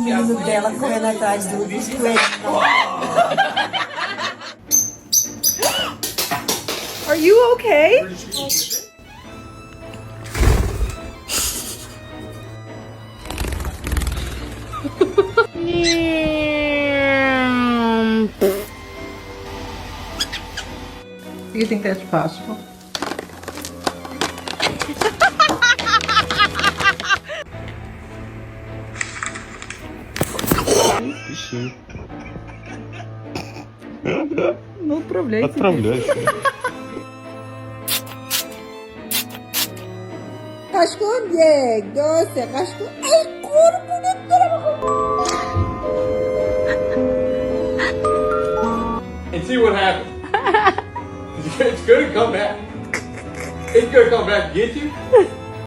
menino dela correndo atrás dos coelhos. Are you okay? Do you think that's possible? Пиши. Ну, отправляйте. Отправляйся. Esconde, doce, esconde. Ai, corpo And see what happens. It's gonna come back. It's gonna come back and get you.